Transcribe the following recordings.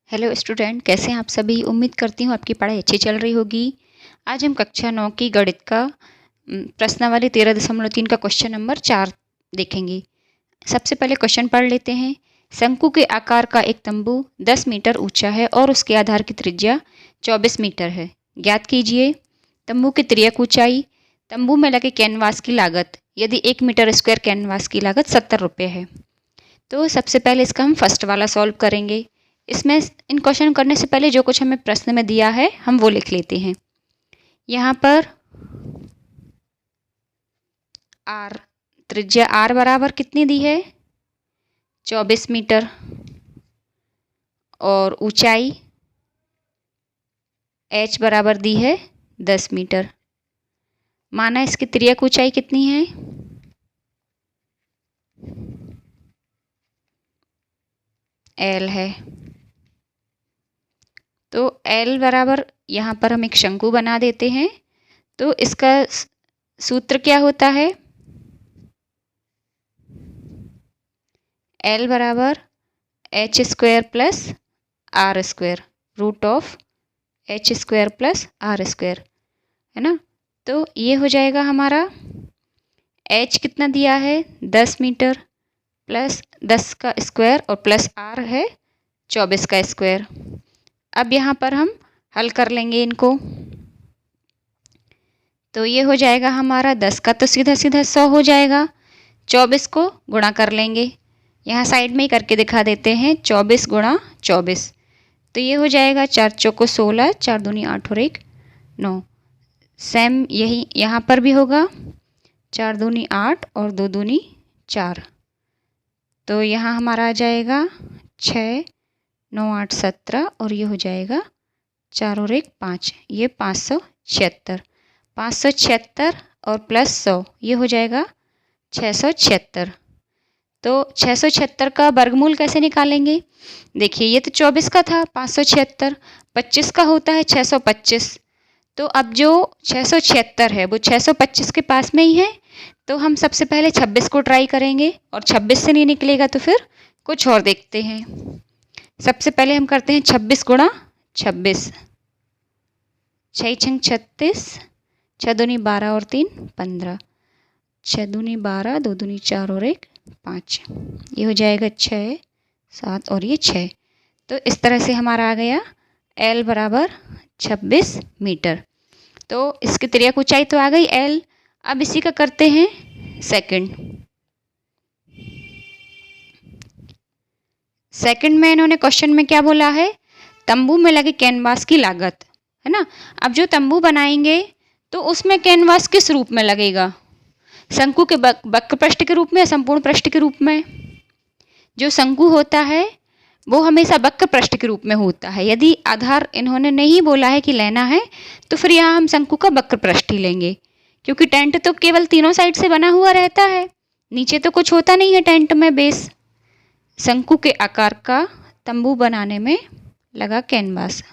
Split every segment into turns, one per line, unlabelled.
Hello student, कैसे हैं आप सभी। उम्मीद करती हूँ आपकी पढ़ाई अच्छी चल रही होगी। आज हम कक्षा 9 की गणित का प्रश्नावली 13.3 का क्वेश्चन नंबर 4 देखेंगे। सबसे पहले क्वेश्चन पढ़ लेते हैं। शंकु के आकार का एक तंबू 10 मीटर ऊंचा है और उसके आधार की त्रिज्या 24 मीटर है। ज्ञात कीजिए तंबू की तिर्यक ऊंचाई। तंबू में लगे कैनवास की लागत, यदि 1 मीटर स्क्वायर कैनवास की लागत 70 रुपये है। तो सबसे पहले इसका हम फर्स्ट वाला सॉल्व करेंगे। इसमें इन क्वेश्चन करने से पहले जो कुछ हमें प्रश्न में दिया है हम वो लिख लेते हैं। यहाँ पर आर, त्रिज्या आर बराबर कितनी दी है 24 मीटर और ऊंचाई एच बराबर दी है 10 मीटर। माना इसकी तिर्यक ऊंचाई कितनी है एल है। तो एल बराबर यहाँ पर हम एक शंकु बना देते हैं। तो इसका सूत्र क्या होता है, एल बराबर H square plus R square, root of H square plus R square, है ना। तो ये हो जाएगा हमारा एच कितना दिया है 10 मीटर प्लस 10 का स्क्वायर और प्लस आर है 24 का स्क्वायर। अब यहाँ पर हम हल कर लेंगे इनको। तो ये हो जाएगा हमारा 10 का तो सीधा सीधा 100 हो जाएगा। 24 को गुणा कर लेंगे, यहाँ साइड में ही करके दिखा देते हैं। 24 गुणा 24, तो ये हो जाएगा 4 चौको 16, 4 दूनी 8 और 1 9। सेम यही यहाँ पर भी होगा, 4 दूनी 8 और 2 दूनी 4। तो यहाँ हमारा आ जाएगा 6 9 8 17 और ये हो जाएगा 4 और 1 5, ये 576। 576 और प्लस 100 ये हो जाएगा 676। तो 676 का वर्गमूल कैसे निकालेंगे। देखिए ये तो 24 का था 576, 25 का होता है 625। तो अब जो 676 है वो 625 के पास में ही है। तो हम सबसे पहले 26 को ट्राई करेंगे और 26 से नहीं निकलेगा तो फिर कुछ और देखते हैं। सबसे पहले हम करते हैं 26 गुणा 26, 6 छंग 36, 6 दूनी 12 और 3 15, 6 दूनी 12, 2 दूनी 4 और 1 5, ये हो जाएगा 6 7 और ये 6। तो इस तरह से हमारा आ गया L बराबर 26 मीटर। तो इसकी तिर्यक ऊंचाई तो आ गई L। अब इसी का करते हैं सेकंड। सेकंड में इन्होंने क्वेश्चन में क्या बोला है, तंबू में लगे कैनवास की लागत, है ना। अब जो तंबू बनाएंगे तो उसमें कैनवास किस रूप में लगेगा, शंकु के वक्र पृष्ठ के रूप में या संपूर्ण पृष्ठ के रूप में। जो शंकु होता है वो हमेशा वक्र पृष्ठ के रूप में होता है। यदि आधार इन्होंने नहीं बोला है कि लेना है तो फिर यहाँ हम शंकु का वक्र पृष्ठ ही लेंगे, क्योंकि टेंट तो केवल तीनों साइड से बना हुआ रहता है, नीचे तो कुछ होता नहीं है टेंट में बेस। शंकु के आकार का तंबू बनाने में लगा कैनवास।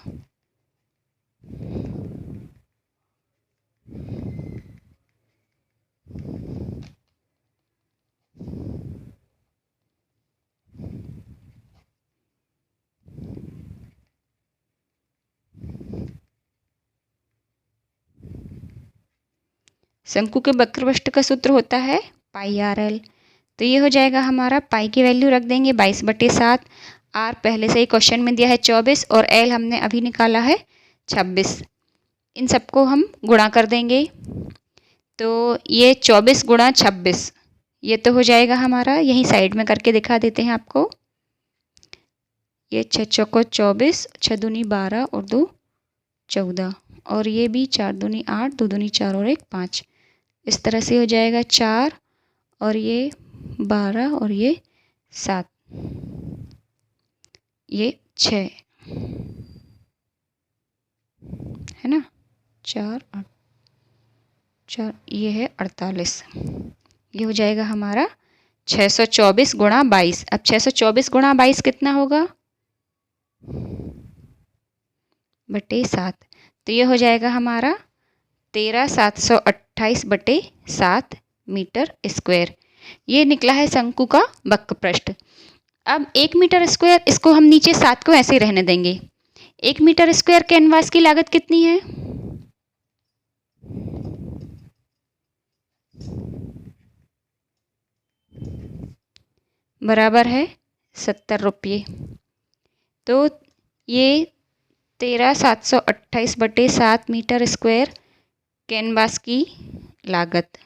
शंकु के वक्र पृष्ठ का सूत्र होता है पाई आर एल। तो ये हो जाएगा हमारा, पाई की वैल्यू रख देंगे 22/7, आर पहले से ही क्वेश्चन में दिया है 24 और एल हमने अभी निकाला है 26। इन सबको हम गुणा कर देंगे। तो ये 24 गुणा 26 ये तो हो जाएगा हमारा, यहीं साइड में करके दिखा देते हैं आपको। ये 6 चौको 24, 6 दूनी 12 और 2 14 और ये भी 4 दूनी 8, 2 दूनी 4 और 1 5। इस तरह से हो जाएगा 4 और ये 12 और ये 7, ये 6, है ना। 4 8 4 ये है 48। ये हो जाएगा हमारा 624 गुणा 22। अब 624 गुणा 22 कितना होगा बटे 7। तो ये हो जाएगा हमारा 13,728/7 मीटर स्क्वायर। ये निकला है शंकु का वक्र पृष्ठ। अब 1 मीटर स्क्वायर, इसको हम नीचे 7 को ऐसे ही रहने देंगे। 1 मीटर स्क्वायर कैनवास की लागत कितनी है? बराबर है 70 रुपये। तो ये 13,728/7 मीटर स्क्वायर कैनवास की लागत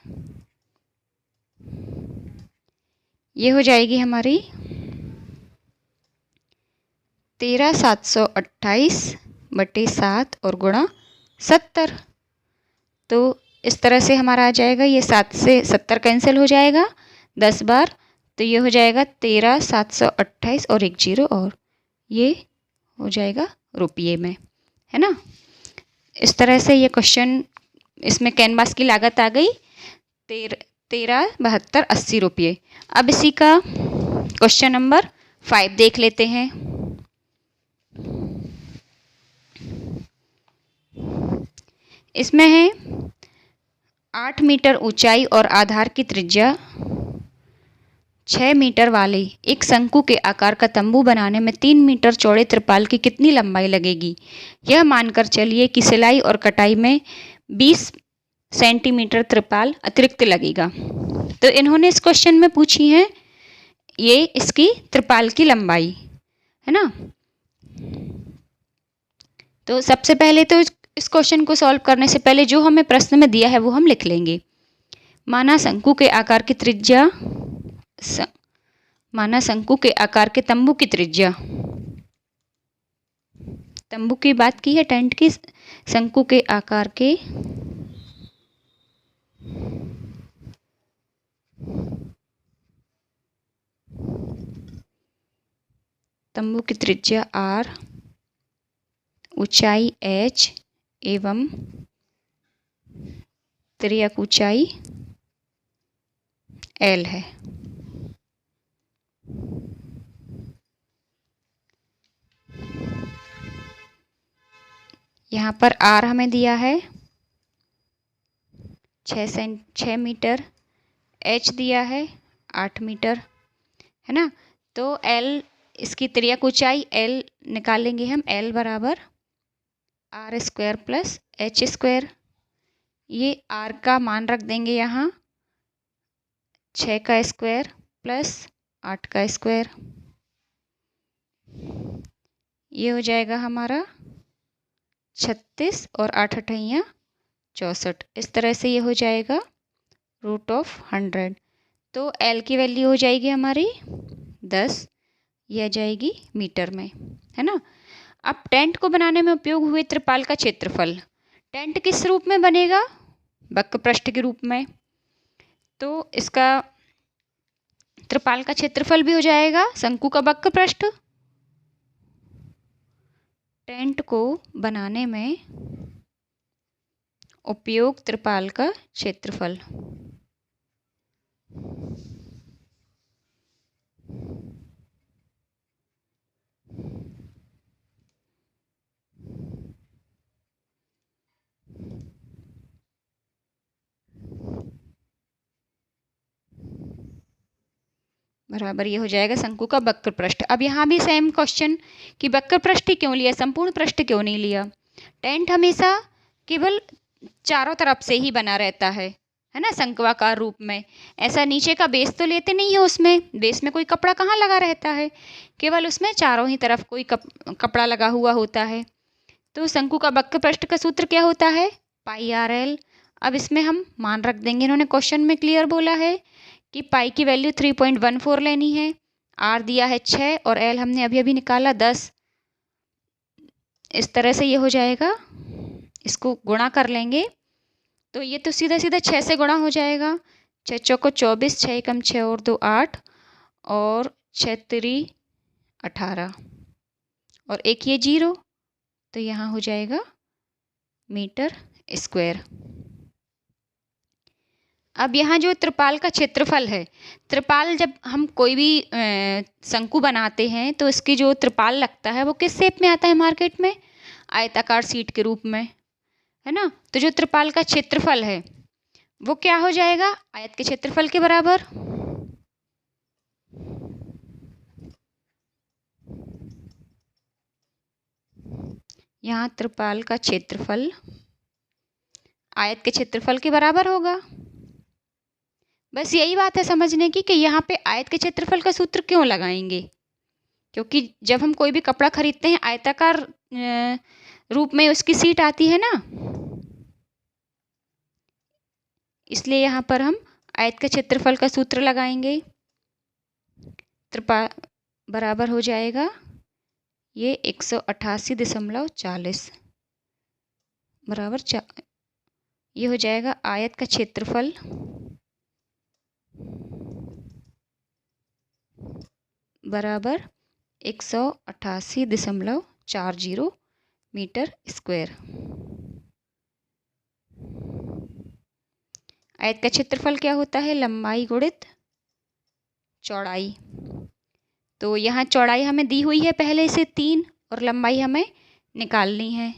ये हो जाएगी हमारी 13,728/7 और गुणा 70। तो इस तरह से हमारा आ जाएगा, ये 7 से 70 कैंसिल हो जाएगा 10 बार, तो ये हो जाएगा 13,728 और 1 जीरो, और ये हो जाएगा रुपये में, है ना। इस तरह से ये क्वेश्चन, इसमें कैनवास की लागत आ गई 13,72,80 रुपये। अब इसी का क्वेश्चन नंबर 5 देख लेते हैं। इसमें है 8 मीटर ऊंचाई और आधार की त्रिज्या 6 मीटर वाले एक शंकु के आकार का तंबू बनाने में 3 मीटर चौड़े त्रिपाल की कितनी लंबाई लगेगी? यह मानकर चलिए कि सिलाई और कटाई में 20 सेंटीमीटर त्रिपाल अतिरिक्त लगेगा। तो इन्होंने इस क्वेश्चन में पूछी है ये इसकी त्रिपाल की लंबाई, है ना। तो सबसे पहले तो इस क्वेश्चन को सॉल्व करने से पहले जो हमें प्रश्न में दिया है वो हम लिख लेंगे। माना शंकु के आकार की त्रिज्या, माना शंकु के आकार के तंबू की त्रिज्या, तंबू की बात की है, टेंट की, शंकु के आकार के तंबू की त्रिज्या r, ऊंचाई h एवं तिर्यक ऊंचाई l है। यहाँ पर r हमें दिया है 6 मीटर, h दिया है 8 मीटर, है ना। तो l, इसकी तिर्यक ऊंचाई l निकालेंगे हम, l बराबर r² प्लस h²। ये r का मान रख देंगे यहाँ 6 का स्क्वायर प्लस 8 का स्क्वायर, ये हो जाएगा हमारा 36 और 8 अठैया 64। इस तरह से ये हो जाएगा √100। तो l की वैल्यू हो जाएगी हमारी 10, यह जाएगी मीटर में, है ना। अब टेंट को बनाने में उपयोग हुए त्रिपाल का क्षेत्रफल, टेंट किस रूप में बनेगा? वक्र पृष्ठ के रूप में। तो इसका त्रिपाल का क्षेत्रफल भी हो जाएगा शंकु का वक्र पृष्ठ। टेंट को बनाने में उपयोग त्रिपाल का क्षेत्रफल, बराबर ये हो जाएगा शंकु का वक्र पृष्ठ। अब यहाँ भी सेम क्वेश्चन कि वक्र पृष्ठ क्यों लिया, संपूर्ण पृष्ठ क्यों नहीं लिया? टेंट हमेशा केवल चारों तरफ से ही बना रहता है ना, शंक्वाकार रूप में। ऐसा नीचे का बेस तो लेते नहीं है, उसमें बेस में कोई कपड़ा कहाँ लगा रहता है, केवल उसमें चारों ही तरफ कोई कपड़ा लगा हुआ होता है। तो शंकु का वक्र पृष्ठ का सूत्र क्या होता है? πr_l। अब इसमें हम मान रख देंगे, इन्होंने क्वेश्चन में क्लियर बोला है कि पाई की वैल्यू 3.14 लेनी है, r दिया है 6 और l हमने अभी अभी निकाला 10। इस तरह से ये हो जाएगा, इसको गुणा कर लेंगे तो ये तो सीधा सीधा 6 से गुणा हो जाएगा। 6 चौको 24, 6 एकम 6 और 2 8 और 6 तिरी 18 और एक ये 0, तो यहाँ हो जाएगा मीटर स्क्वायर। अब यहाँ जो त्रिपाल का क्षेत्रफल है, त्रिपाल जब हम कोई भी शंकु बनाते हैं तो इसकी जो त्रिपाल लगता है वो किस शेप में आता है मार्केट में? आयताकार सीट के रूप में, है ना। तो जो त्रिपाल का क्षेत्रफल है वो क्या हो जाएगा? आयत के क्षेत्रफल के बराबर। यहाँ त्रिपाल का क्षेत्रफल आयत के क्षेत्रफल के बराबर होगा। बस यही बात है समझने की कि यहाँ पे आयत के क्षेत्रफल का सूत्र क्यों लगाएंगे, क्योंकि जब हम कोई भी कपड़ा खरीदते हैं आयताकार रूप में उसकी सीट आती है ना, इसलिए यहाँ पर हम आयत के क्षेत्रफल का सूत्र लगाएंगे। त्रिपाल बराबर हो जाएगा ये 188.40 बराबर ये हो जाएगा आयत का क्षेत्रफल बराबर 188.40 मीटर स्क्वायर। आयत का क्षेत्रफल क्या होता है? लंबाई गुणित चौड़ाई। तो यहाँ चौड़ाई हमें दी हुई है पहले से 3 और लंबाई हमें निकालनी है।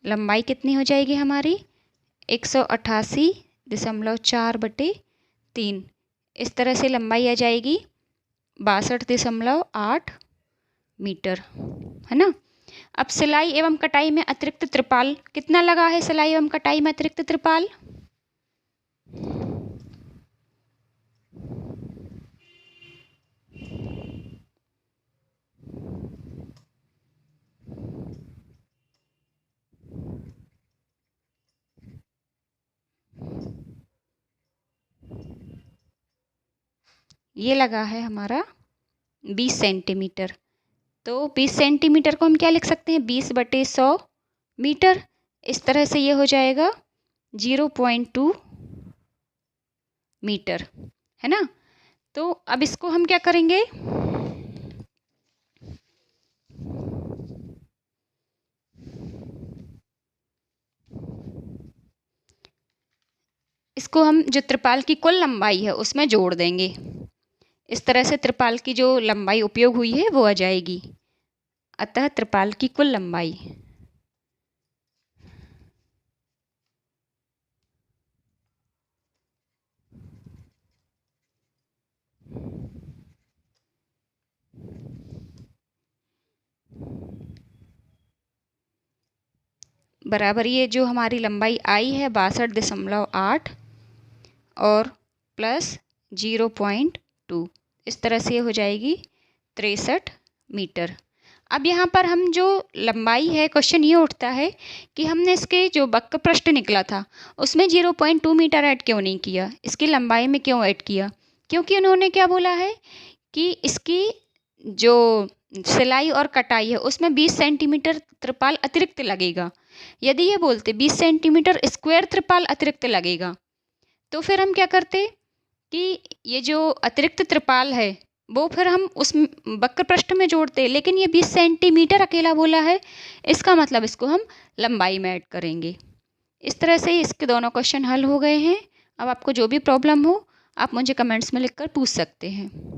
लंबाई कितनी हो जाएगी हमारी? 188.4/3। इस तरह से लंबाई आ जाएगी 62.8 मीटर, है ना। अब सिलाई एवं कटाई में अतिरिक्त त्रिपाल कितना लगा है? सिलाई एवं कटाई में अतिरिक्त त्रिपाल ये लगा है हमारा 20 सेंटीमीटर। तो 20 सेंटीमीटर को हम क्या लिख सकते हैं? 20/100 मीटर। इस तरह से ये हो जाएगा 0.2 मीटर, है ना। तो अब इसको हम क्या करेंगे? इसको हम जो त्रिपाल की कुल लंबाई है उसमें जोड़ देंगे। इस तरह से त्रिपाल की जो लंबाई उपयोग हुई है वो आ जाएगी। अतः त्रिपाल की कुल लंबाई बराबर ये जो हमारी लंबाई आई है 62.8 और प्लस 0.2, इस तरह से हो जाएगी 63 मीटर। अब यहाँ पर हम जो लंबाई है, क्वेश्चन ये उठता है कि हमने इसके जो वक्र पृष्ठ निकला था उसमें 0.2 मीटर ऐड क्यों नहीं किया, इसकी लंबाई में क्यों ऐड किया? क्योंकि उन्होंने क्या बोला है कि इसकी जो सिलाई और कटाई है उसमें 20 सेंटीमीटर त्रिपाल अतिरिक्त लगेगा। यदि ये बोलते 20 सेंटीमीटर स्क्वायर त्रिपाल अतिरिक्त लगेगा तो फिर हम क्या करते कि ये जो अतिरिक्त त्रिपाल है वो फिर हम उस वक्र पृष्ठ में जोड़ते, लेकिन ये 20 सेंटीमीटर अकेला बोला है, इसका मतलब इसको हम लंबाई में ऐड करेंगे। इस तरह से इसके दोनों क्वेश्चन हल हो गए हैं। अब आपको जो भी प्रॉब्लम हो आप मुझे कमेंट्स में लिखकर पूछ सकते हैं।